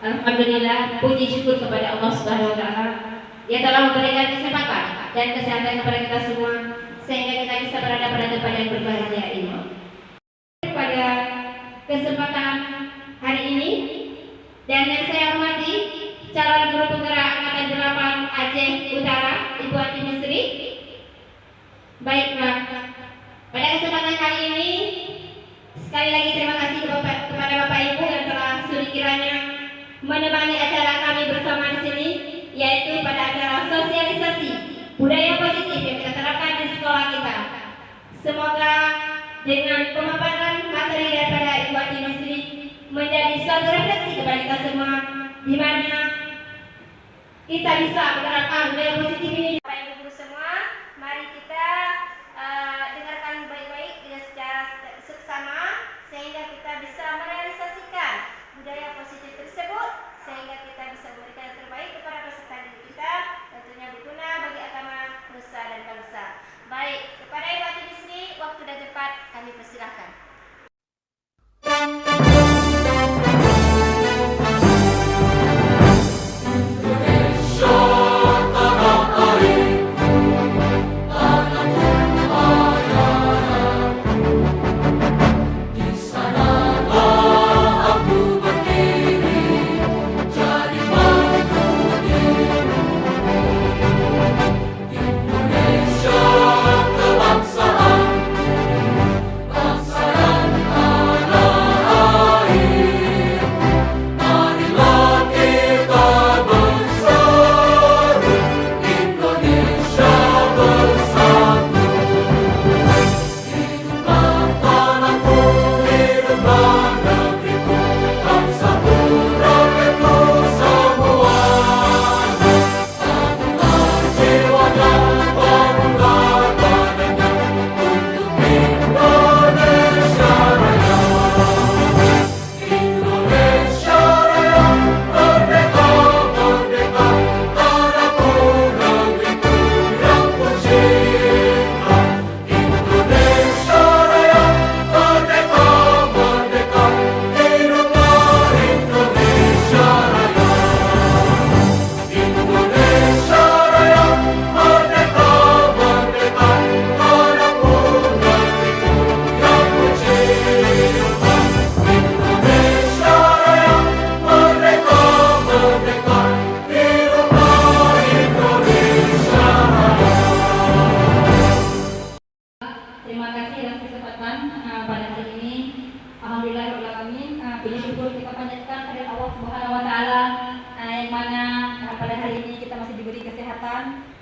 Alhamdulillah, puji syukur kepada Allah Subhanahu wa taala yang telah memberikan kesempatan dan kesehatan kepada kita semua sehingga kita bisa berada pada tempat yang berbahagia ini. Pada kesempatan hari ini dan yang saya hormati calon guru penggerak angkatan 8 Aceh Utara, Ibu Ati Misri. Baiklah, pada kesempatan kali ini sekali lagi terima kasih kepada Bapak Ibu yang telah sudi kiranya menemani acara kami bersama di sini, yaitu pada acara sosialisasi budaya positif yang kita terapkan di sekolah kita. Semoga dengan pemaparan materi daripada Ibu Ati Misri menjadi suatu refleksi kepada kita semua, di mana kita bisa menerapkan budaya positif ini. Bapak Ibu guru semua, mari kita dengarkan baik-baik dengan secara seksama sehingga kita bisa merealisasikan budaya positif tersebut sehingga kita bisa memberikan yang terbaik kepada peserta didik kita, tentunya berguna bagi agama, nusa dan bangsa. Baik, kepada Ibu Ati Misri, waktu dan tempat kami persilahkan.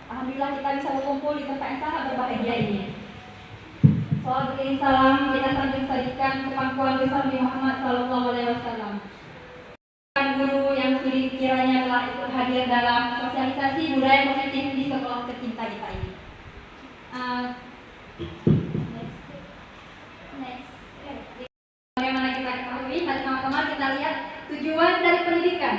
Alhamdulillah kita bisa berkumpul di tempat yang sangat berbahagia ini. Salam kita sanjung sajikan ke pangkuan besar Nabi Muhammad SAW. Guru yang sudi kiranya telah ikut hadir dalam sosialisasi budaya positif di sekolah tercinta kita ini. Bagaimana kita ketahui, mari sama-sama kita lihat tujuan dari pendidikan.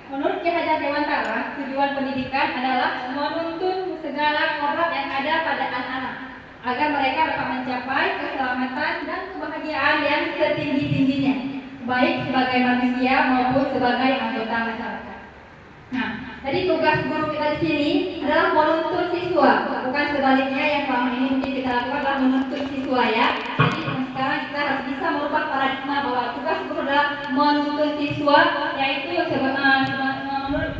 Menurut Ki Hajar Dewantara, tujuan pendidikan adalah menuntun segala kodrat yang ada pada anak-anak agar mereka dapat mencapai keselamatan dan kebahagiaan yang setinggi-tingginya, baik sebagai manusia maupun sebagai anggota masyarakat. Nah, jadi tugas guru kita di sini adalah menuntun siswa, bukan sebaliknya yang selama ini mungkin kita lakukan adalah menuntun siswa ya. Jadi sekarang kita harus bisa merubah paradigma bahwa tugas guru adalah menuntun siswa, yaitu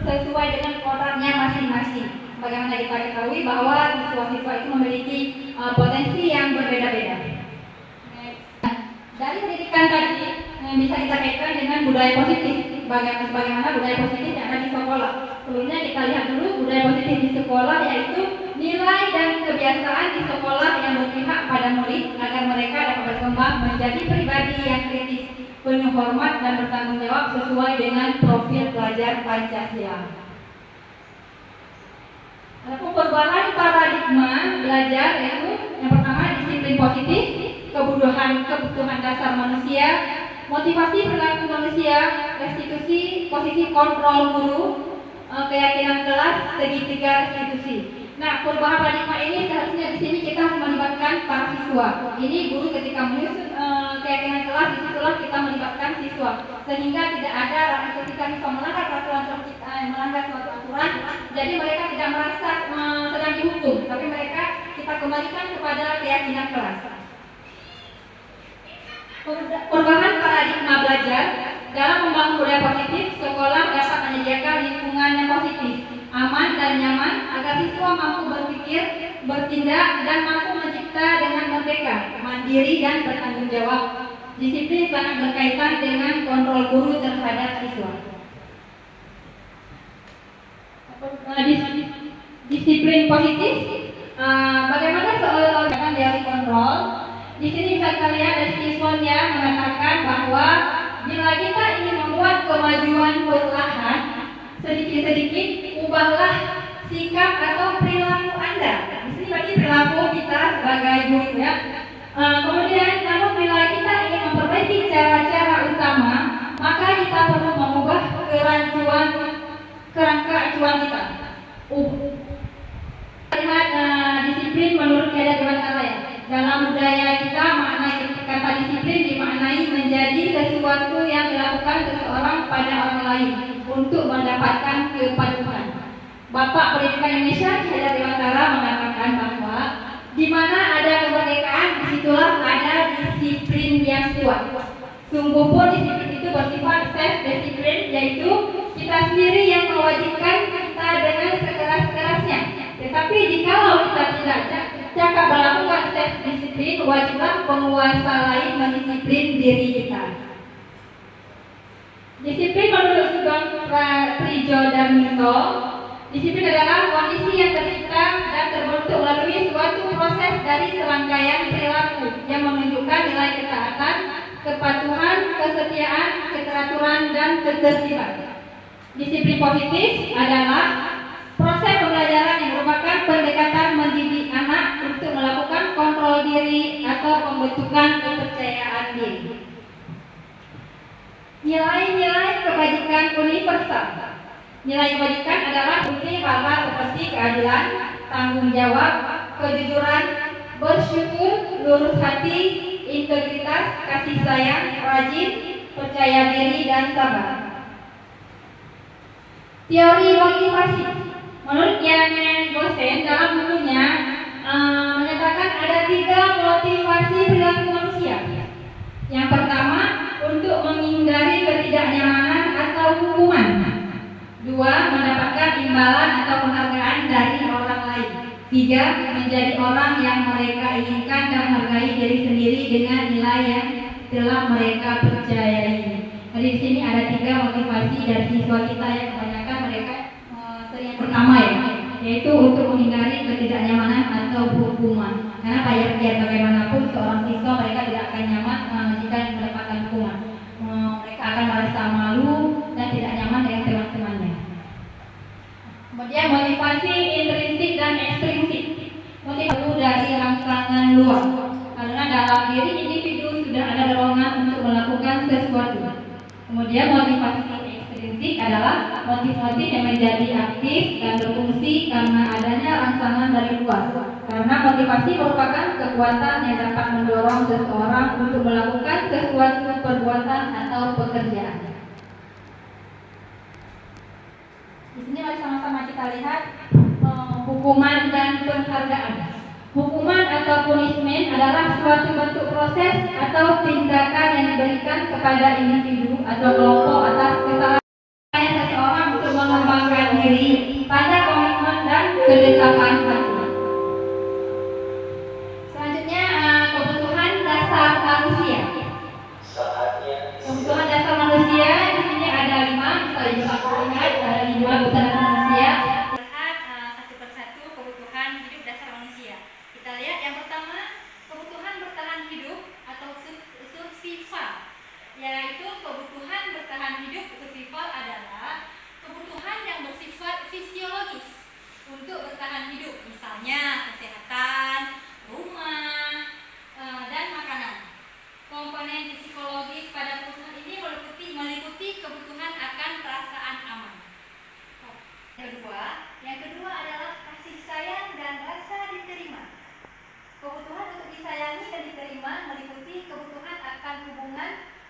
sesuai dengan kodratnya masing-masing. Bagaimana kita ketahui bahwa siswa-siswa itu memiliki potensi yang berbeda-beda. Dari pendidikan tadi bisa kita kaitkan dengan budaya positif. Bagaimana budaya positif yang ada di sekolah. Sebelumnya kita lihat dulu budaya positif di sekolah, yaitu nilai dan kebiasaan di sekolah yang berpihak pada murid agar mereka dapat berkembang menjadi pribadi yang kritis, penuh hormat dan bertanggung jawab sesuai dengan profil pelajar Pancasila. Adapun perubahan paradigma belajar yaitu yang pertama disiplin positif, kebutuhan dasar manusia, motivasi perilaku manusia, restitusi posisi kontrol guru, keyakinan kelas, segitiga restitusi. Nah, perubahan paradigma ini seharusnya di sini kita harus melibatkan para siswa. Ini guru ketika menyusun keyakinan kelas, disitulah kita melibatkan siswa, sehingga tidak ada ketika siswa melanggar peraturan melanggar suatu aturan, jadi mereka tidak merasa sedang dihukum, tapi mereka kita kembalikan kepada keyakinan kelas. Perubahan paradigma belajar dalam membangun budaya positif, sekolah dapat menyediakan lingkungan yang positif, aman dan nyaman agar siswa mampu berpikir, bertindak dan mampu mencipta dengan merdeka, mandiri dan bertanggung jawab. Disiplin sangat berkaitan dengan kontrol guru terhadap siswa. Disiplin positif, bagaimana seorang dari kontrol? Di sini bisa kita lihat dari siswanya mengatakan bahwa bila kita ingin membuat kemajuan perlahan, sedikit-sedikit ubahlah sikap atau perilaku Anda. Di sini berarti perilaku kita sebagai guru ya. Kemudian namun bila kita ingin memperbaiki cara-cara utama, maka kita perlu mengubah kerangka acuan kita. Lihat disiplin menurut Ki Hajar Dewantara ya. Dalam budaya kita makna kata disiplin dimaknai menjadi sesuatu yang dilakukan seseorang pada orang lain untuk mendapatkan kepatuhan. Bapak Pendidikan Indonesia Ki Hajar Dewantara mengatakan bahwa di mana ada kemerdekaan, disitulah ada disiplin yang kuat. Sungguh pun disiplin itu bersifat self-disiplin, yaitu kita sendiri yang mewajibkan kita dengan sekeras-kerasnya. Tetapi jikalau kita tidak cakap melakukan self-disiplin, wajiblah penguasa lain mendisiplin diri kita. Disiplin menurut Sugeng Prijodarminto, disiplin adalah kondisi yang tercipta dan terbentuk melalui suatu proses dari serangkaian perilaku yang menunjukkan nilai ketaatan, kepatuhan, kesetiaan, keteraturan, dan ketertiban. Disiplin positif adalah proses pembelajaran yang merupakan pendekatan mendidik anak untuk melakukan kontrol diri atau pembentukan kepercayaan diri. Nilai-nilai kebajikan universal. Nilai kebajikan adalah bukti hal-hal seperti keadilan, tanggung jawab, kejujuran, bersyukur, lurus hati, integritas, kasih sayang, rajin, percaya diri, dan sabar. Teori motivasi. Menurut Jan Gosen dalam bukunya menyatakan ada 3 motivasi perilaku manusia. Yang pertama, untuk menghindari ketidaknyamanan atau hukuman. 2. Mendapatkan imbalan atau penghargaan dari orang lain. 3. Menjadi orang yang mereka inginkan dan menghargai diri sendiri dengan nilai yang telah mereka percayai. Jadi di sini ada 3 motivasi dari siswa kita yang kebanyakan mereka yang pertama ya, yaitu untuk menghindari ketidaknyamanan atau hukuman. Karena biar bagaimanapun seorang siswa mereka tidak akan nyaman jika mendapatkan hukuman. Mereka akan merasa malu dan tidak nyaman dengan teman-temannya. Kemudian motivasi intrinsik dan ekstrinsik. Motivasi dari rangsangan luar. Karena dalam diri individu sudah ada dorongan untuk melakukan sesuatu. Kemudian motivasi ekstrinsik adalah motivasi yang menjadi aktif dan berfungsi karena adanya rangsangan dari luar. Karena motivasi merupakan kekuatan yang dapat mendorong seseorang untuk melakukan sesuatu perbuatan atau pekerjaan. Di sini mari sama-sama kita lihat hukuman dan penghargaan. Hukuman atau punishment adalah suatu bentuk proses atau tindakan yang diberikan kepada individu atau kelompok atas kesalahan seseorang untuk mengembangkan diri pada komitmen dan kedekatan hati. Selanjutnya kebutuhan dasar manusia. Kebutuhan dasar manusia di sini ada 5, bisa lihat ada 5 kebutuhan dasar manusia. Lihat satu persatu kebutuhan hidup dasar manusia. Kita lihat yang pertama, kebutuhan bertahan hidup atau survival. Yaitu kebutuhan bertahan hidup survival adalah kebutuhan yang bersifat fisiologis untuk bertahan hidup, misalnya kesehatan, rumah, dan makanan. Komponen psikologis pada kebutuhan ini meliputi kebutuhan akan perasaan aman.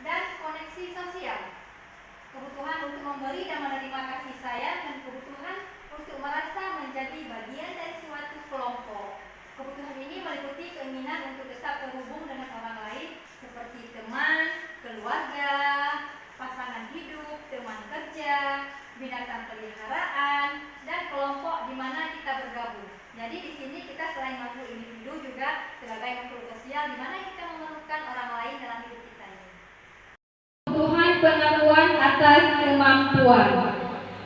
dan koneksi sosial. Kebutuhan untuk memberi dan menerima kasih sayang dan kebutuhan untuk merasa menjadi bagian dari suatu kelompok. Kebutuhan ini meliputi keinginan untuk tetap terhubung dengan orang lain seperti teman, keluarga, pasangan hidup, teman kerja, binatang peliharaan, dan kelompok di mana kita bergabung. Jadi di sini kita selain makhluk individu juga sebagai makhluk sosial di mana kita memerlukan orang lain dalam hidup kita ini. Kebutuhan pengakuan atas kemampuan.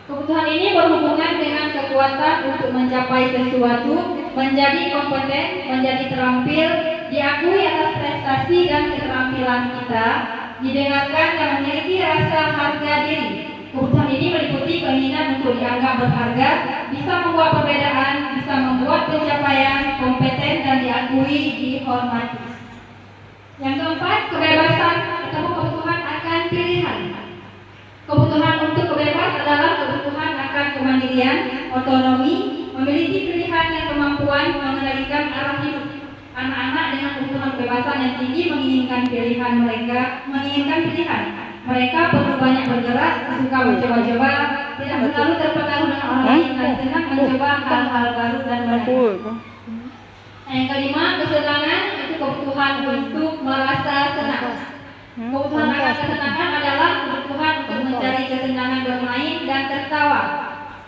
Kebutuhan ini berhubungan dengan kekuatan untuk mencapai sesuatu, menjadi kompeten, menjadi terampil, diakui atas prestasi dan keterampilan kita, didengarkan dan memiliki rasa harga diri. Kebutuhan ini meliputi keinginan untuk dianggap berharga, bisa membuat perbedaan, bisa membuat pencapaian, kompeten dan diakui, dihormati. Yang keempat, kebebasan atau kebutuhan akan pilihan. Kebutuhan untuk kebebas adalah kebutuhan akan kemandirian, otonomi, memiliki pilihan dan kemampuan mengendalikan arah hidup. Anak-anak dengan kebutuhan kebebasan yang tinggi menginginkan pilihan mereka, Mereka perlu banyak bergerak, suka mencoba-coba, tidak terlalu terpengaruh dengan orang lain dan senang mencoba hal-hal baru dan baru. Yang kelima, kesenangan itu kebutuhan untuk merasa senang. Kebutuhan akan kesenangan adalah kebutuhan untuk mencari kesenangan bermain dan tertawa.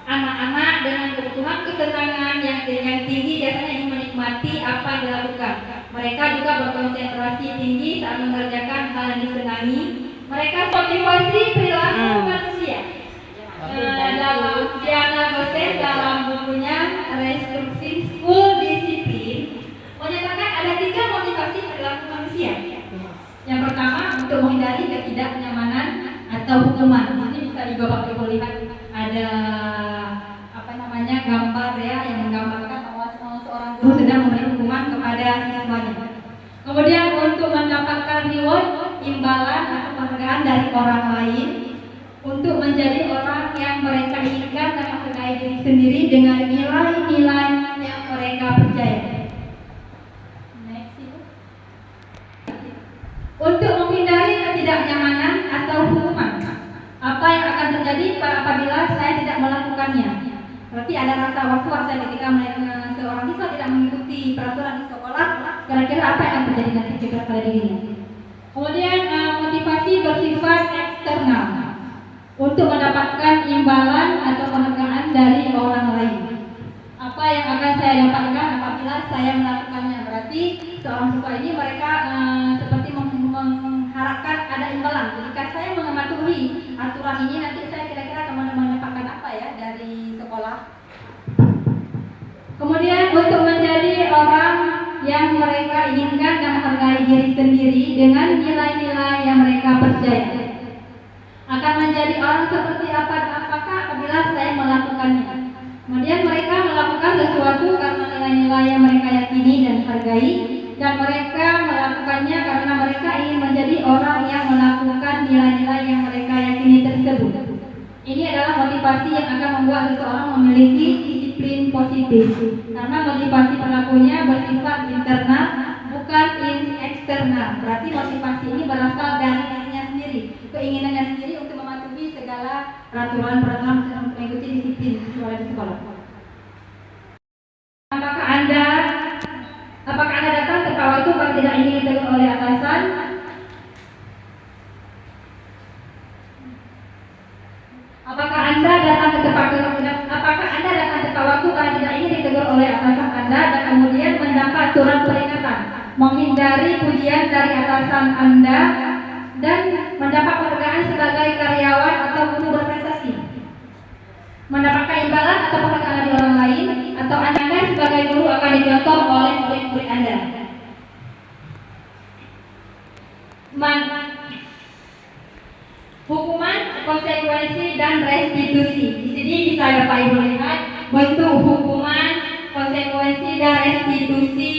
Anak-anak dengan kebutuhan kesenangan yang tinggi biasanya ingin menikmati apa yang dilakukan. Mereka juga berkonsentrasi tinggi saat mengerjakan hal yang disenangi. Mereka motivasi perilaku manusia. Dalam Diana Gosen dalam bukunya Restructuring School Discipline menyatakan ada 3 motivasi perilaku manusia. Yang pertama, untuk menghindari ketidaknyamanan atau hukuman. Ini bisa juga Bapak Ibu lihat ada gambar ya yang menggambarkan bahwa seorang guru sedang memberi hukuman kepada siswanya. Kemudian untuk mendapatkan reward, imbalan atau penghargaan dari orang lain, untuk menjadi orang yang mereka inginkan dan menghargai diri sendiri dengan nilai-nilai yang mereka percaya. Untuk menghindari ketidaknyamanan atau hukuman. Apa yang akan terjadi apabila saya tidak melakukannya? Berarti ada rasa was-was ketika seorang siswa tidak mengikuti peraturan di sekolah. Kira-kira apa yang akan terjadi nanti pada dirinya? Kemudian motivasi bersifat eksternal untuk mendapatkan imbalan atau penghargaan dari orang lain. Apa yang akan saya dapatkan apabila saya melakukannya? Berarti seorang siswa ini mereka seperti mengharapkan ada imbalan. Jika saya mematuhi aturan ini, nanti saya kira-kira akan mendapatkan apa ya dari sekolah. Kemudian untuk menjadi orang yang mereka inginkan dan menghargai diri sendiri dengan nilai-nilai yang mereka percaya. Akan menjadi orang seperti apakah apabila saya melakukannya. Kemudian mereka melakukan sesuatu karena nilai-nilai yang mereka yakini dan hargai, dan mereka melakukannya karena mereka ingin menjadi orang yang melakukan nilai-nilai yang mereka yakini tersebut. Ini adalah motivasi yang akan membuat seseorang memiliki disiplin positif, karena motivasi perilakunya bersifat internal, bukan eksternal. Berarti motivasi ini berasal dari dirinya sendiri, keinginannya sendiri untuk mematuhi segala peraturan-peraturan untuk mengikuti disiplin di sekolah. Apakah Anda datang ke pawai itu karena tidak ingin ditegur oleh atasan? Apakah Anda datang ke pawai itu karena tidak ingin ditegur oleh atasan Anda dan kemudian mendapat surat peringatan, menghindari pujian dari atasan Anda, dan mendapat penghargaan sebagai karyawan atau guru berprestasi? Mendapatkan imbalan atau penghargaan dari orang lain, atau Anda sebagai guru akan dicontoh oleh murid-murid Anda? Hukuman, konsekuensi, dan restitusi. Di sini bisa Bapak Ibu lihat bentuk hukuman, konsekuensi, dan restitusi.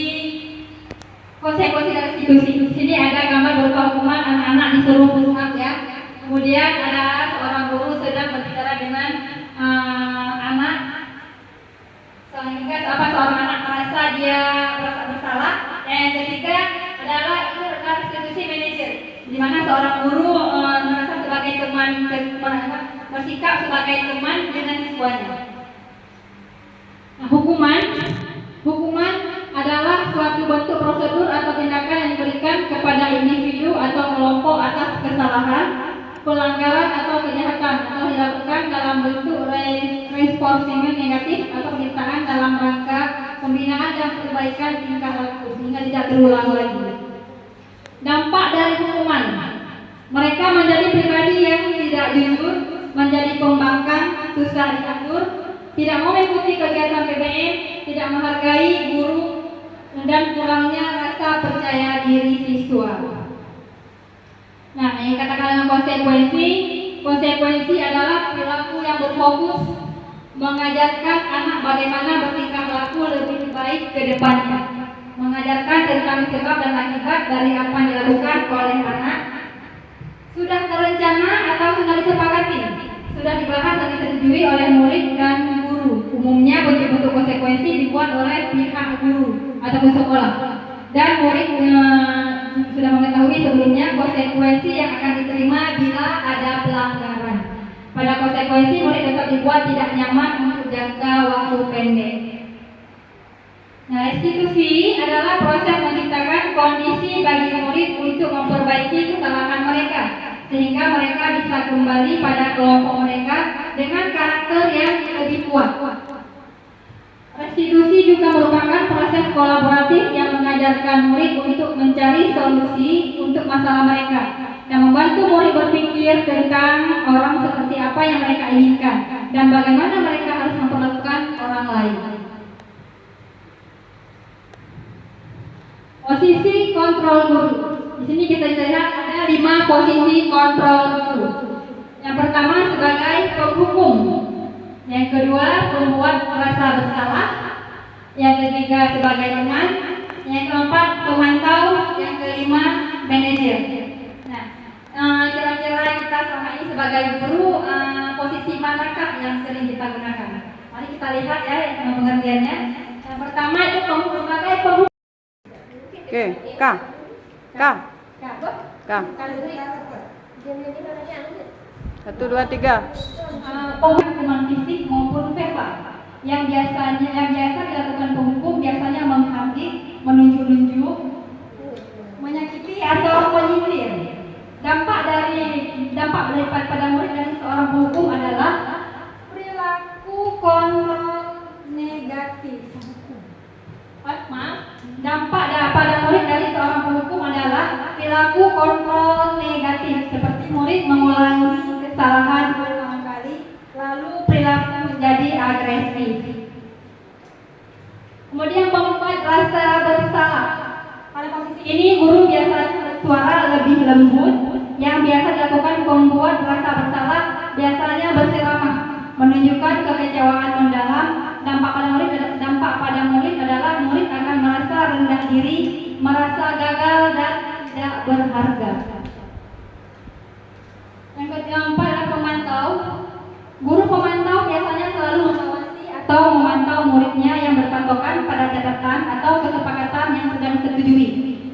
Konsekuensi dan restitusi. Di sini ada gambar berupa hukuman, anak-anak disuruh push-up ya. Kemudian ada seorang guru sedang berbicara dengan anak, sehingga seorang anak merasa dia bersalah. Yang ketiga adalah itu restitusi manajer, di mana seorang guru bersikap sebagai teman dengan siswanya. Nah, hukuman adalah suatu bentuk prosedur atau tindakan yang diberikan kepada individu atau kelompok atas kesalahan, pelanggaran atau kejahatan atau dilakukan dalam bentuk reinforcement negatif atau penyertaan dalam rangka pembinaan dan perbaikan tingkah laku sehingga tidak terulang lagi. Dampak dari hukuman: mereka menjadi pribadi yang tidak jujur, menjadi pembangkang, susah diatur, tidak mau mengikuti kegiatan PBM, tidak menghargai guru, dan kurangnya rasa percaya diri siswa. Nah, yang katakan dengan konsekuensi adalah perilaku yang berfokus mengajarkan anak bagaimana bertingkah laku lebih baik ke depannya, mengajarkan tentang sebab dan akibat dari apa yang dilakukan oleh anak, sudah terencana atau sudah disepakati, sudah dibahas dan disetujui oleh murid dan guru. Umumnya bentuk-bentuk konsekuensi dibuat oleh pihak guru ataupun sekolah, dan murid sudah mengetahui sebelumnya konsekuensi yang akan diterima bila ada pelanggaran. Pada konsekuensi murid tetap dibuat tidak nyaman untuk jangka waktu pendek. Nah, restitusi adalah proses menciptakan kondisi bagi murid untuk memperbaiki kesalahan mereka, sehingga mereka bisa kembali pada kelompok mereka dengan karakter yang lebih kuat. Restitusi juga merupakan proses kolaboratif yang mengajarkan murid untuk mencari solusi untuk masalah mereka dan membantu murid berpikir tentang orang seperti apa yang mereka inginkan dan bagaimana mereka harus memperlakukan orang lain. Posisi kontrol guru. Di sini kita lihat ada 5 posisi kontrol guru. Yang pertama sebagai penghukum, yang kedua pembuat merasa bersalah, yang ketiga sebagai teman, yang keempat pemantau, yang kelima manajer. Nah, kira-kira kita selama ini sebagai guru posisi manakah yang sering kita gunakan? Mari kita lihat ya pengertiannya. Yang pertama itu sebagai penghukum. Oke, K. Satu, dua, tiga. Penghukuman fisik maupun verbal. Yang biasa dilakukan penghukum biasanya menghadik, menunjuk-nunjuk, menyakiti atau menyindir. Dampak pada murid dari seorang penghukum adalah perilaku kontrol negatif. Dampak pada murid dari seorang penghukum adalah perilaku kontrol negatif, seperti murid mengulangi kesalahan berulang kali, lalu perilaku menjadi agresif. Kemudian membuat rasa bersalah. Pada posisi ini guru biasanya bersuara lebih lembut. Yang biasa dilakukan pembuat rasa bersalah biasanya berceramah, menunjukkan kekecewaan mendalam. Dampak pada murid adalah murid akan merasa rendah diri, merasa gagal dan tidak berharga. Yang keempat adalah pemantau. Guru pemantau biasanya selalu mengawasi atau memantau muridnya yang berpatokan pada catatan atau kesepakatan yang sudah disetujui.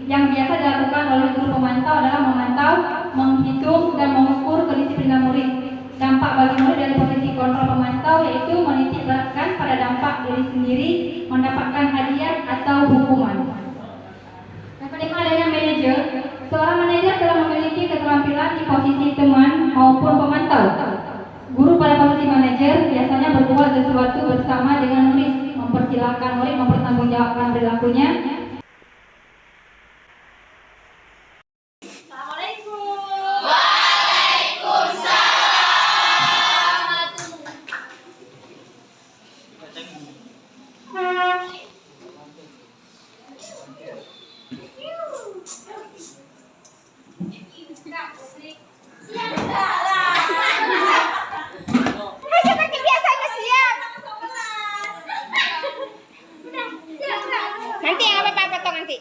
Yang biasa dilakukan oleh guru pemantau adalah memantau, menghitung, dan mengukur kedisiplinan murid. Dampak bagi murid dari posisi kontrol pemantau yaitu menitik beratkan pada dampak diri sendiri, mendapatkan hadiah atau hukuman. Yang kelima adanya manajer. Seorang manajer telah memiliki keterampilan di posisi teman maupun pemantau. Guru pada posisi manajer biasanya berbuat sesuatu bersama dengan murid, mempersilahkan murid mempertanggungjawabkan perilakunya. Nanti yang apa potong nanti.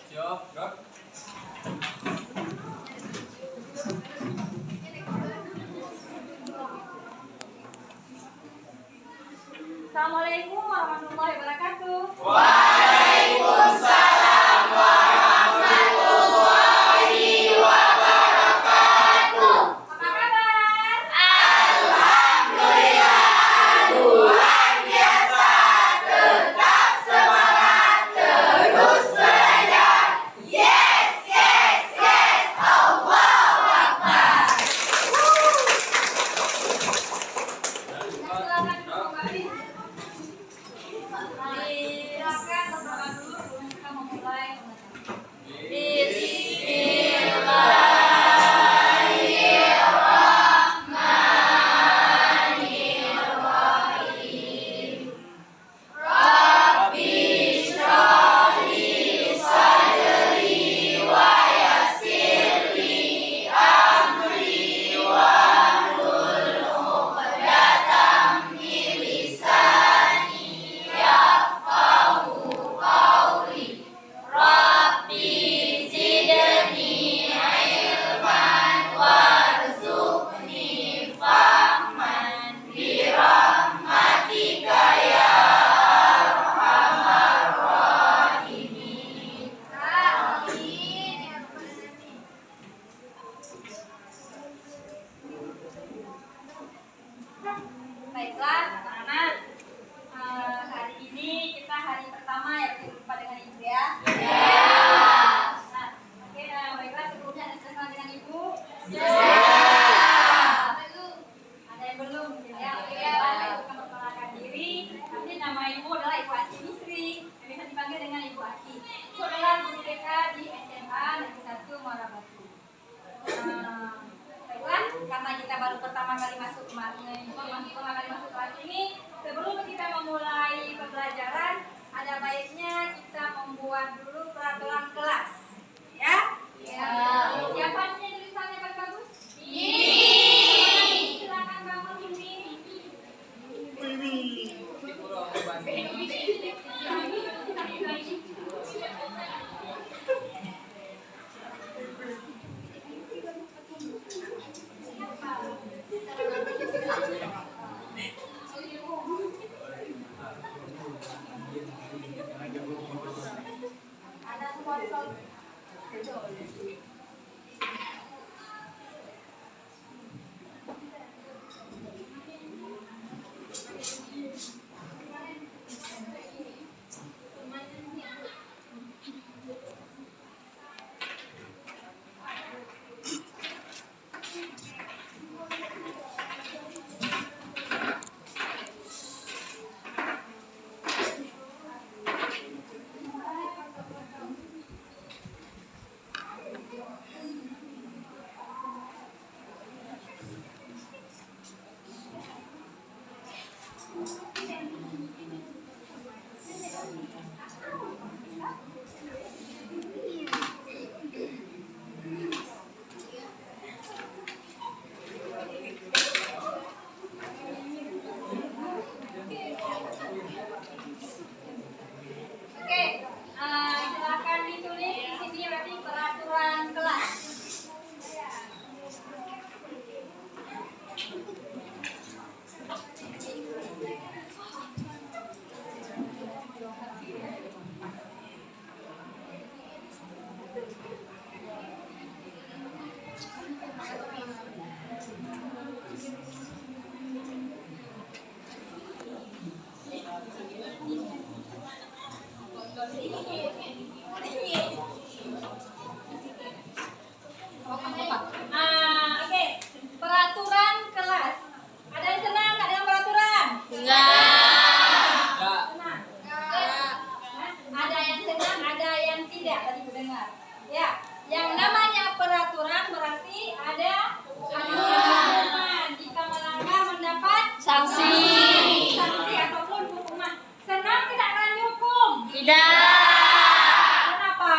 Assalamualaikum warahmatullahi wabarakatuh. Waalaikumsalam warahmatullahi wabarakatuh. Apa kabar? Alhamdulillah. anak-anak. Hari ini kita hari pertama ya berjumpa dengan ibu ya. Nah, oke, baiklah sebelumnya ada yang dengan ibu. Ada yang belum, ya. Oke, kita memperkenalkan diri. Nanti nama ibu adalah Ibu Aki Misri. Bisa dipanggil dengan Ibu Aki. Ibu adalah guru BK di SMA Negeri 1 Muara Batu. Baiklah, karena kita baru pertama kali masuk kelas ini, sebelum kita memulai pembelajaran, ada baiknya kita membuat dulu peraturan kelas, ya? Ya. Siapa yang tulisannya paling bagus? Silakan bangun ini. Ada sponsor. Silakan ditulis di sini berarti peraturan kelas. Oke. Peraturan kelas. Ada yang senang nggak dengan peraturan? Senang. Ada yang senang, ada yang tidak. Tadi mendengar. Ya, yang namanya peraturan berarti ada hukuman. Jika melanggar mendapat sanksi ataupun hukuman. Senang tidak dengan dihukum? Kenapa?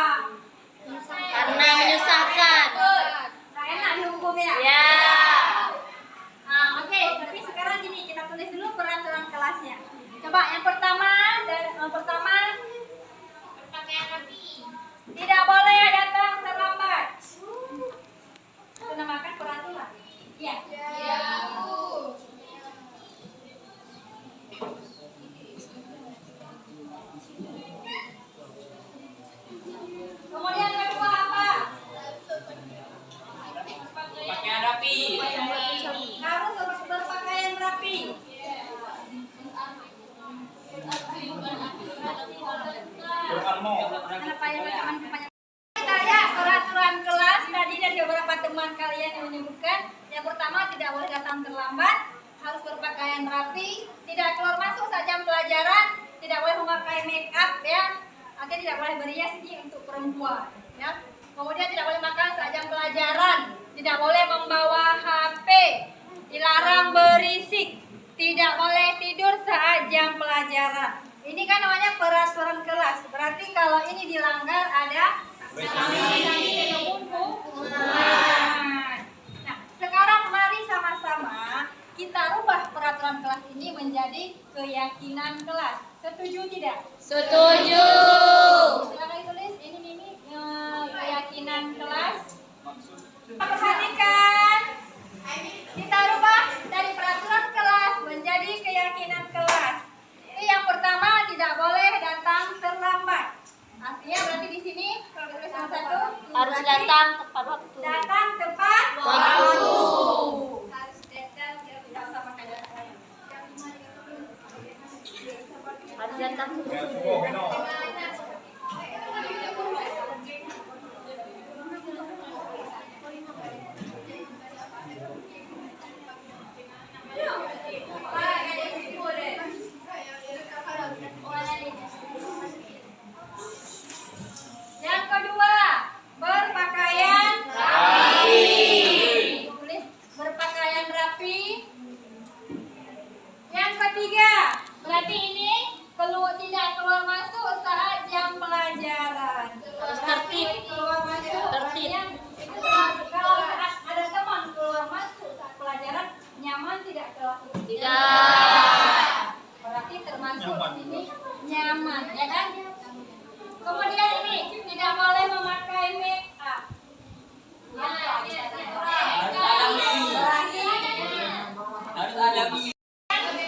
Karena menyusahkan. Nah, enak dihukum ya? Ya. Oke, tapi sekarang gini, kita tulis dulu peraturan kelasnya. Coba yang pertama, Berpakaian rapi. tidak boleh datang terlambat. Itu namakan peraturan. Iya. Ya, Bu. Kemudian yang kedua apa? Pakaian rapi. Harus berpakaian rapi. Kenapa ya teman-teman? Kita lihat peraturan kelas tadi dari beberapa teman kalian yang menyebutkan. Yang pertama, tidak boleh datang terlambat, harus berpakaian rapi, tidak keluar masuk saat jam pelajaran, tidak boleh memakai make up ya, artinya tidak boleh berhias ini untuk perempuan ya. Kemudian tidak boleh makan saat jam pelajaran, tidak boleh membawa HP, dilarang berisik, tidak boleh tidur saat jam pelajaran. Ini kan namanya peraturan kelas. Berarti kalau ini dilanggar ada sanksi ataupun hukuman. Nah, sekarang mari sama-sama kita rubah peraturan kelas ini menjadi keyakinan kelas. Setuju tidak? Setuju. Silakan ditulis ini keyakinan kelas. Perhatikan. Kita rubah dari peraturan kelas menjadi keyakinan kelas. Ini yang pertama, tidak boleh datang terlambat. Artinya berarti di sini kalau ditulis yang satu Harus berarti datang tepat waktu. datang tepat Waktu. Harus datang tidak usah pakai data lain. Jatah Yang kedua, berpakaian rapi. Tulis berpakaian rapi. Yang ketiga, berarti ini tidak keluar masuk saat jam pelajaran. harus tertib. Keluar masuk. Tertib. artinya itu kalau saat ada teman keluar masuk saat pelajaran nyaman tidak kelas itu? Tidak. Berarti termasuk di sini nyaman, ya kan? Kemudian ini tidak boleh memakai make up. Harus ada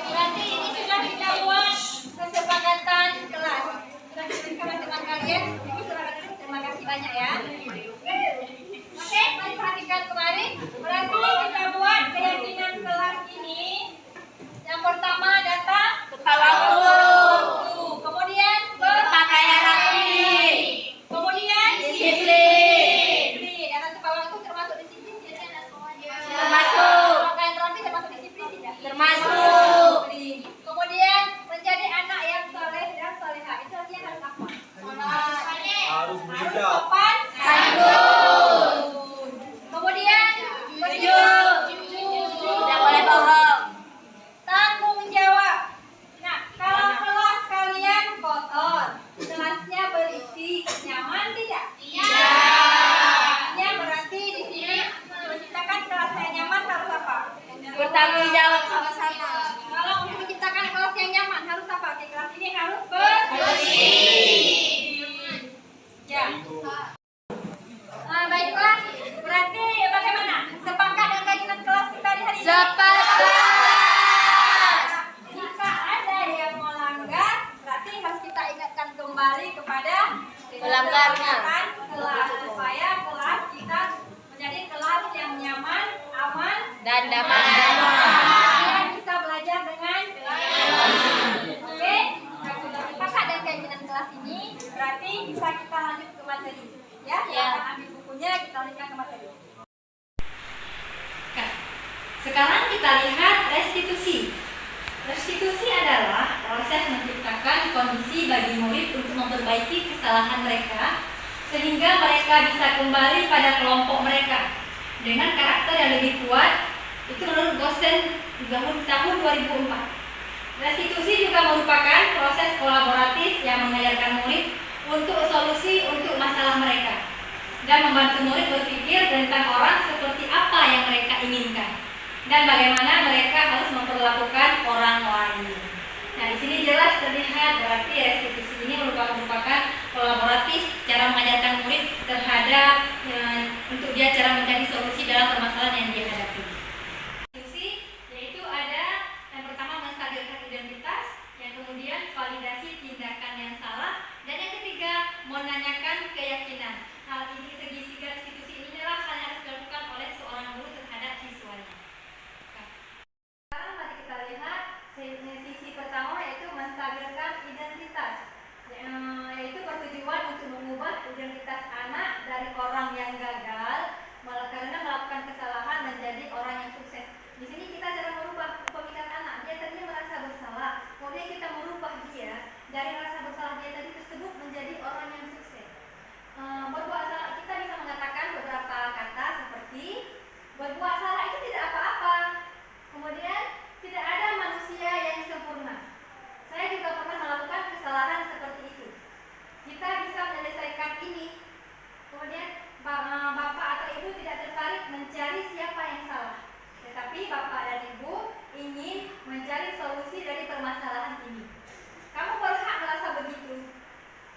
Berarti ini sudah kita buat kesepakatan kelas. Sudah dituliskan oleh teman kalian. Ini sudah terima kasih banyak ya. Oke, mari perhatikan kemarin. Berarti kita buat keyakinan kelas ini. Yang pertama datang Kepala waktu. Kemudian Berpakaian rapi. Kemudian Disiplin. Datang tepat waktu termasuk disiplin tidak? Termasuk. Pakaian rapi termasuk disiplin tidak? Termasuk. Disiplin. Kemudian menjadi anak yang soleh dan soleha. Itu artinya harus apa? Harus bijak. Sopan. Santun. Kemudian Jujur. Tidak boleh bohong. tanggung jawab. Nah, kalau kelas kalian kotor, kelasnya berisi, nyaman tidak? Iya. Ya, berarti di sini menciptakan kelas yang nyaman harus apa? Bertanggung jawab sama-sama. Kalau untuk menciptakan kelas yang nyaman harus apa? Di kelas ini harus bersih. Ya. Baiklah. Berarti bagaimana? Sepakat dengan keyakinan kelas kita di hari ini? Sepakat. Jika ada yang melanggar, berarti harus kita ingatkan kembali kepada Melanggarnya. kelas supaya kelas kita menjadi kelas yang nyaman, aman, Dan damai. kalian bisa belajar dengan oke. Nah, sudah sepakat dengan keyakinan kelas ini, berarti bisa kita lanjut ke materi. Ya, Ya. kita ambil bukunya, kita lanjutkan ke materi. Sekarang kita lihat restitusi. Restitusi adalah proses menciptakan kondisi bagi murid untuk memperbaiki kesalahan mereka sehingga mereka bisa kembali pada kelompok mereka dengan karakter yang lebih kuat. Itu menurut dosen tahun 2004. Restitusi juga merupakan proses kolaboratif yang mengajarkan murid untuk solusi untuk masalah mereka dan membantu murid berpikir tentang orang seperti apa yang mereka inginkan dan bagaimana mereka harus memperlakukan orang lain. Nah, di sini jelas terlihat berarti restitusi ini merupakan kolaboratif cara mengajarkan murid terhadap untuk dia cara mencari solusi dalam permasalahan yang dia hadapi. Restitusi yaitu ada yang pertama menstabilkan identitas, yang kemudian validasi tindakan yang salah, dan yang ketiga menanyakan keyakinan. Hal ini segi restitusi ini adalah hal yang harus dilakukan oleh seorang guru terhadap siswanya. Sekarang mari kita lihat sisi pertama yaitu menstabilkan identitas, yaitu bertujuan untuk mengubah identitas anak dari orang yang gagal karena melakukan kesalahan menjadi orang yang sukses. Di sini kita cara merubah pemikiran anak. Dia tadinya merasa bersalah, kemudian kita merubah dia dari rasa bersalah dia tadi tersebut menjadi orang yang sukses. Berbuat salah, kita bisa mengatakan beberapa kata seperti berbuat salah itu tidak apa-apa. Kemudian tidak ada manusia yang sempurna. Saya juga pernah melakukan kesalahan seperti itu. Kita bisa menyelesaikan ini. Kemudian bapak atau ibu tidak tertarik mencari siapa yang salah, tetapi bapak dan ibu ingin mencari solusi dari permasalahan ini. Kamu berhak merasa begitu.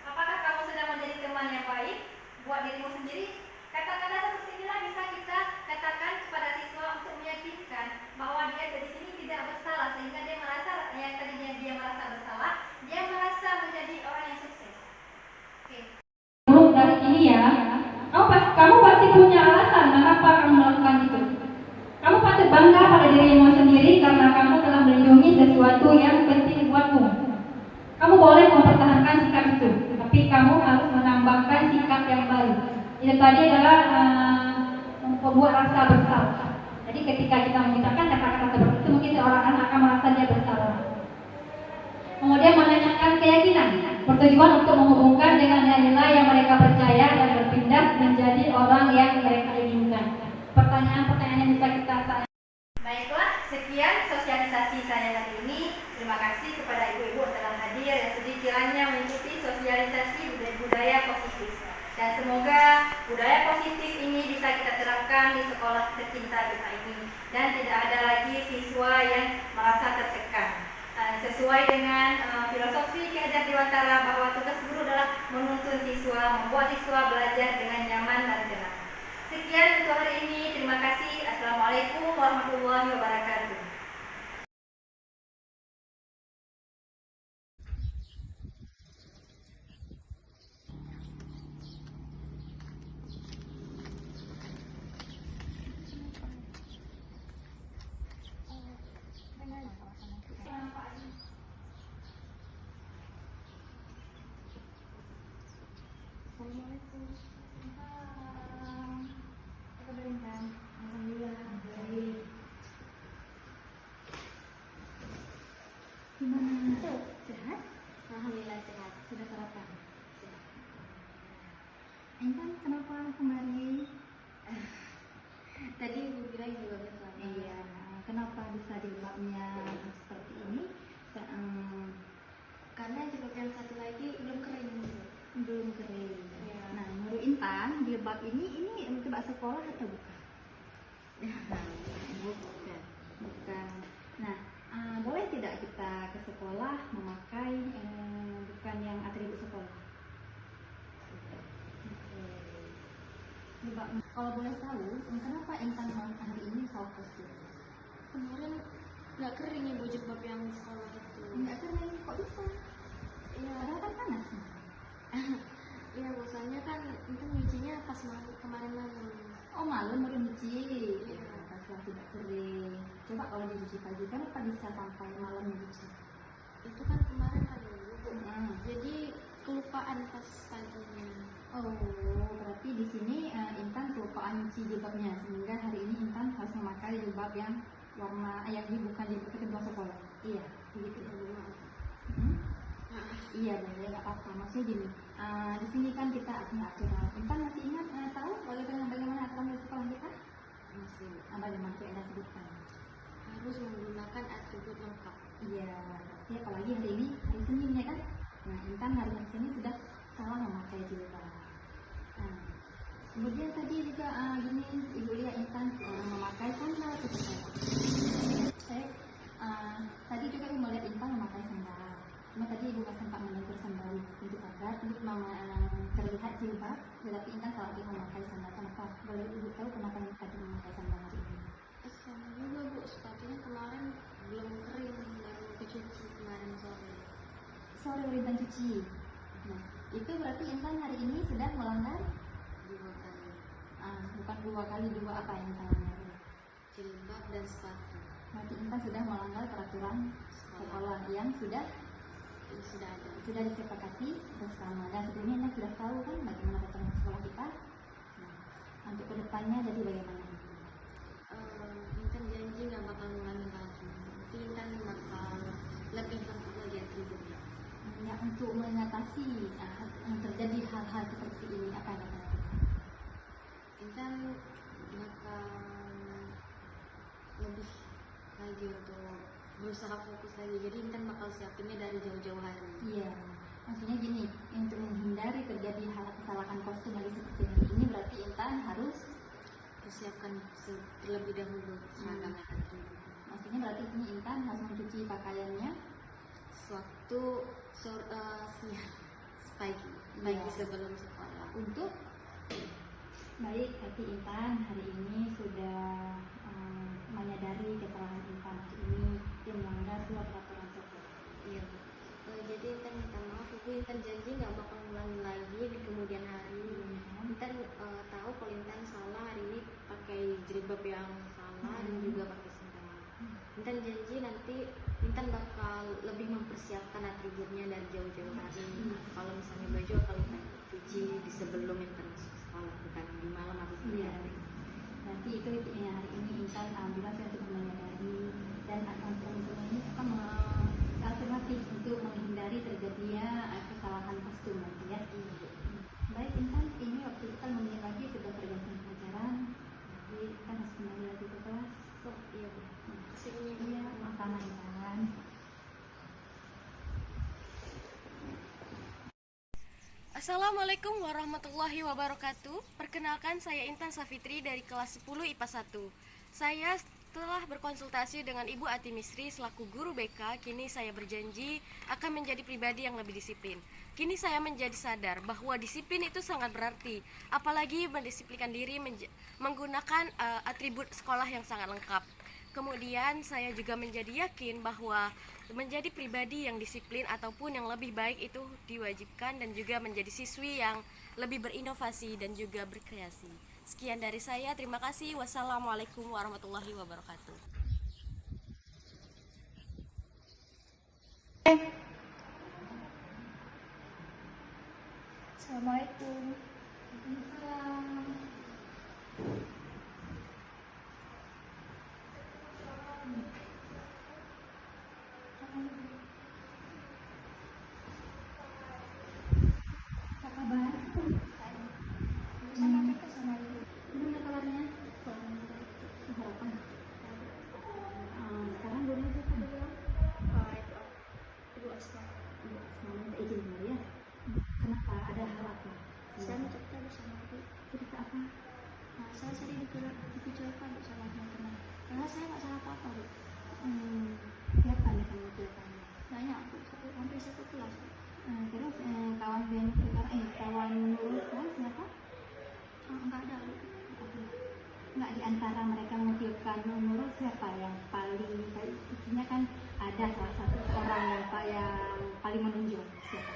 Apakah kamu sedang menjadi teman yang baik buat dirimu sendiri? Kata-kata seperti inilah bisa kita katakan kepada siswa untuk meyakinkan bahwa dia dari sini tidak bersalah, sehingga dia merasa yang tadinya dia merasa bersalah, dia merasa menjadi orang yang sukses. Oke. Buruk dari ini ya. Kamu pasti punya alasan mengapa kamu melakukan itu. Kamu patut bangga pada dirimu sendiri karena kamu telah melindungi sesuatu yang penting buatmu. Kamu boleh mempertahankan sikap itu, tapi kamu harus menambahkan sikap yang baru. Itu tadi adalah membuat rasa bersalah. Jadi ketika kita mengucapkan kata-kata seperti itu, mungkin seorang anak akan merasa dia bersalah. Kemudian menanyakan keyakinan, bertujuan untuk menghubungkan dengan nilai yang mereka percaya dan berpindah menjadi orang yang mereka inginkan. Pertanyaan-pertanyaan yang bisa kita tanya. Baiklah, sekian sosialisasi saya hari ini. Terima kasih kepada ibu-ibu yang telah hadir yang sedikiranya mengikuti sosialisasi budaya positif. Dan semoga budaya positif ini bisa kita terapkan di sekolah tercinta kita ini. Dan tidak ada lagi siswa yang merasa tertekan. Sesuai dengan filosofi Ki Hajar Dewantara bahwa tugas guru adalah menuntun siswa, membuat siswa belajar dengan nyaman dan tenang. Sekian untuk hari ini. Terima kasih. Assalamualaikum warahmatullahi wabarakatuh. Sehat? Alhamdulillah sehat. Sudah sarapan? Intan kenapa kemari? Tadi ibu bilang juga bersama. Iya, kenapa bisa jilbabnya seperti ini? Karena jilbab yang satu lagi belum kering. Belum kering. Iya. Nah, menurut Intan, jilbab ini untuk sekolah atau bukan? Bukan. Bukan. Nah, boleh tidak kita ke sekolah memakai bukan yang atribut sekolah? Jilbab. Kalau boleh tahu, kenapa Intan hari ini salah kostum? Kemarin nggak kering ibu jilbab yang sekolah itu. Enggak kering, kok bisa? Iya. Padahal kan panas nih. Iya, bosannya kan itu nyucinya pas kemarin malam. Oh, malam baru nyuci. Iya. Setelah tidak kering. Coba kalau dicuci pagi kan apa bisa sampai malam nyuci? Itu kan kemarin kan ibu. Hmm. Jadi kelupaan pas paginya. Oh, berarti di sini Intan kelupaan nyuci jilbabnya sehingga hari ini Intan harus memakai jilbab yang warna yang bukan jilbab kedua sekolah. Iya, begitu. Hmm? Iya, boleh, nggak apa-apa. Maksudnya gini, di sini kan kita punya aturan. Intan masih ingat tahu bagaimana aturan di sekolah kita? Masih Bagaimana tuh Enda sebutkan? harus menggunakan atribut lengkap. Iya, berarti apalagi hari ini hari Senin ya kan? Nah, Intan hari Senin sudah salah memakai jilbab. Nah, kemudian tadi juga gini, Ibu lihat Intan memakai sandal ke sekolah. Tadi juga Ibu melihat Intan memakai sandal. Cuma tadi Ibu nggak sempat menegur sandal untuk agar terlihat jilbab, tetapi Intan salah memakai sandal. Kenapa? Boleh Ibu tahu kenapa tadi memakai sandal hari ini? Sama juga bu, sepatunya kemarin belum kering, baru kecuci kemarin sore. Sore baru Intan cuci. Nah, itu berarti Intan hari ini sudah melanggar 2 kali bukan 2 kali, 2 apa yang Intan melanggar? jilbab dan sepatu. Berarti Intan sudah melanggar peraturan sekolah yang sudah Ini sudah ada. disepakati bersama. Dan sebelumnya Intan sudah tahu kan bagaimana peraturan sekolah kita. Nah, untuk kedepannya jadi bagaimana? Intan janji nggak bakal ngulangi lagi. Nanti Intan bakal lebih lengkap lagi atributnya. Ya, untuk mengatasi terjadi hal-hal seperti ini apa yang akan lakukan? Intan bakal lebih lagi untuk berusaha fokus lagi. Jadi Intan bakal siapinnya dari jauh-jauh hari. Iya, maksudnya gini, untuk menghindari terjadi hal kesalahan kostum lagi seperti hari ini, berarti Intan harus Persiapkan terlebih dahulu seragam dan atribut. maksudnya berarti ini Intan harus mencuci pakaiannya Sewaktu pagi Iya. sebelum sekolah. untuk baik. Berarti Intan hari ini sudah menyadari kesalahan Intan hari ini yang melanggar 2 peraturan sekolah. Iya. Jadi Intan minta maaf ibu, Intan janji nggak bakal ngulangi lagi di kemudian hari. Intan tahu kalau Intan salah hari ini pakai jilbab yang salah dan juga pakai sandal. Intan janji nanti Intan bakal lebih mempersiapkan atribut liburnya dari jauh-jauh hari. Kalau misalnya baju akan Intan cuci di sebelum Intan masuk sekolah, bukan di malam atau di Iya. hari. Nanti itu ya, hari ini Intan alhamdulillah saya sudah menyadari dan akan teman-teman ini akan alternatif untuk menghindari terjadinya kesalahan kostum nanti ya. Baik Intan, ini waktu kita menit lagi sudah pergantian pelajaran. Jadi kita harus kembali lagi ke kelas. Oh iya Bu. Kesini Iya, sama-sama Intan. Assalamualaikum warahmatullahi wabarakatuh. Perkenalkan, saya Intan Safitri dari kelas 10 IPA 1. Saya telah berkonsultasi dengan Ibu Ati Misri selaku guru BK. Kini saya berjanji akan menjadi pribadi yang lebih disiplin. Kini saya menjadi sadar bahwa disiplin itu sangat berarti, apalagi mendisiplinkan diri menggunakan atribut sekolah yang sangat lengkap. Kemudian saya juga menjadi yakin bahwa menjadi pribadi yang disiplin ataupun yang lebih baik itu diwajibkan dan juga menjadi siswi yang lebih berinovasi dan juga berkreasi. Sekian dari saya, terima kasih. Wassalamualaikum warahmatullahi wabarakatuh. Assalamualaikum. Waalaikumsalam. Apa kabar? Gimana kabarnya? Harapan. Sekarang gurunya siapa dulu? Ibu Asma. Ibu Asma, minta izin dulu ya. Kenapa? Ada hal apa? Saya mau cerita bersama Ibu. Cerita apa? Saya sering dikucilkan Bu sama teman-teman. Karena saya nggak salah apa-apa Bu. Siapa nih sama ceritanya? Banyak Bu, hampir satu kelas Bu. Terus kawan Zainul sekarang kawan Nurul sekarang siapa? Nggak ada Bu. Nggak, di antara mereka mengucilkan Nurul siapa yang paling, isinya kan ada salah satu orang yang paling menonjol, siapa?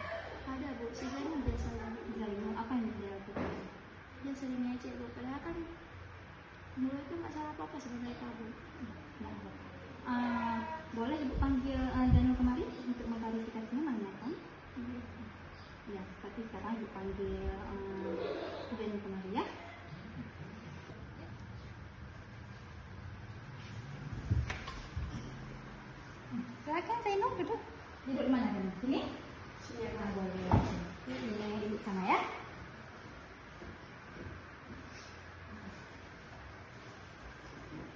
Ada Bu, si Zainul biasa Zainul, apa yang dia lakukan? dia sering ngecek Bu. Padahal kan Nurul itu nggak salah apa-apa sebenarnya Bu. Nggak ada. Boleh Ibu panggil Zainul kemari untuk mengklarifikasinya menanyakan? Ya, tapi sekarang Ibu panggil Zainul kemari ya. Silakan Zainul duduk. Duduk di mana Zainul? Sini? Sini. Boleh. Ini Ibu sama ya.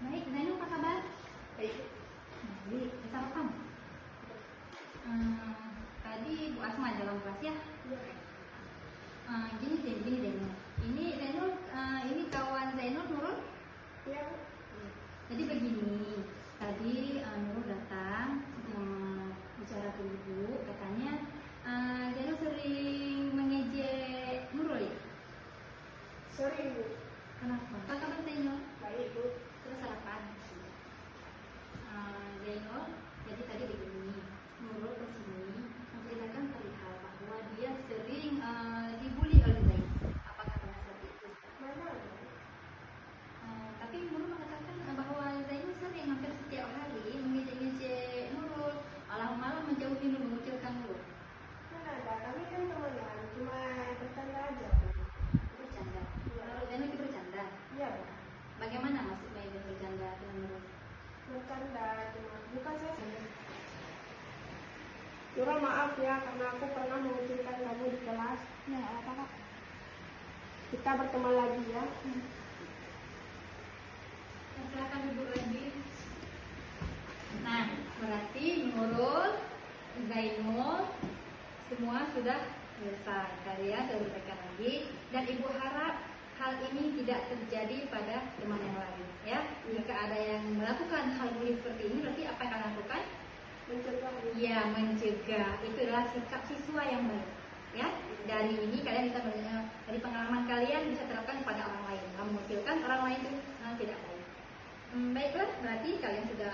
Baik, Zainul apa kabar? Baik. Baik, sarapan. Tadi Bu Asma dalam kelas ya? Iya. Gini Zainul. Ini Zainul, ini kawan Zainul Nurul? Iya. Jadi begini, tadi Nurul datang bicara ke Ibu, katanya Zainul sering mengejek Nurul ya? Sorry Bu. Kenapa? Apa kabar Zainul? Baik Bu. Terus sarapan. Zainul, jadi tadi begini, Nurul kesini menceritakan perihal bahwa dia sering dibully oleh Zainul. Apakah benar seperti itu? Mana? Tapi Nurul mengatakan bahwa Zainul sering hampir setiap hari mengejek-ngejek Nurul, malam-malam menjauhi Nurul, mengucilkan Nurul. Mana ada? Kami kan temenan, cuma bercanda aja. Bercanda. Menurut Zainul itu bercanda. Iya Bu. Bagaimana maksudnya itu bercanda dengan Nurul? Bercanda cuma bukan saya sendiri. Nurul maaf ya karena aku pernah mengucilkan kamu di kelas. Ya, apa Kak? Kita berteman lagi ya. Silakan duduk lagi. Nah, berarti Nurul, Zainul, semua sudah selesai. Kalian sudah berikan lagi. Dan Ibu harap hal ini tidak terjadi pada teman yang lain. Ya, jika ada yang melakukan hal bullying seperti ini, berarti apa yang kalian lakukan? Mencegah. Ya, mencegah. Itu adalah sikap siswa yang baik. Ya, dari ini kalian bisa dari pengalaman kalian bisa terapkan pada orang lain. Kalau mengucilkan orang lain itu tidak baik. Baiklah, berarti kalian sudah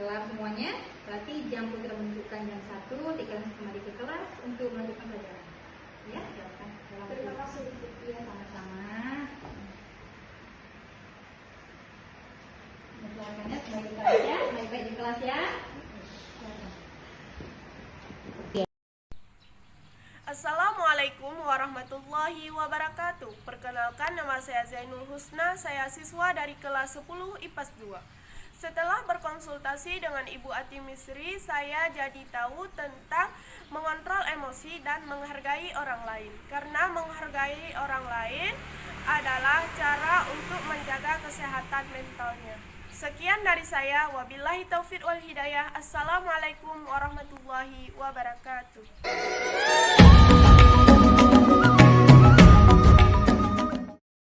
kelar semuanya. Berarti jam sudah menunjukkan jam 1. Kalian kembali ke kelas untuk melanjutkan pelajaran. Ya, silakan. Terima kasih. Iya, sama-sama. Silakan ya, kembali ke kelas ya. Baik-baik di kelas ya. Assalamualaikum warahmatullahi wabarakatuh. Perkenalkan, nama saya Zainul Husna, saya siswa dari kelas 10 IPAS 2. Setelah berkonsultasi dengan Ibu Ati Misri, saya jadi tahu tentang mengontrol emosi dan menghargai orang lain. Karena menghargai orang lain adalah cara untuk menjaga kesehatan mentalnya. Sekian dari saya, wabillahi taufiq wal hidayah. Assalamualaikum warahmatullahi wabarakatuh.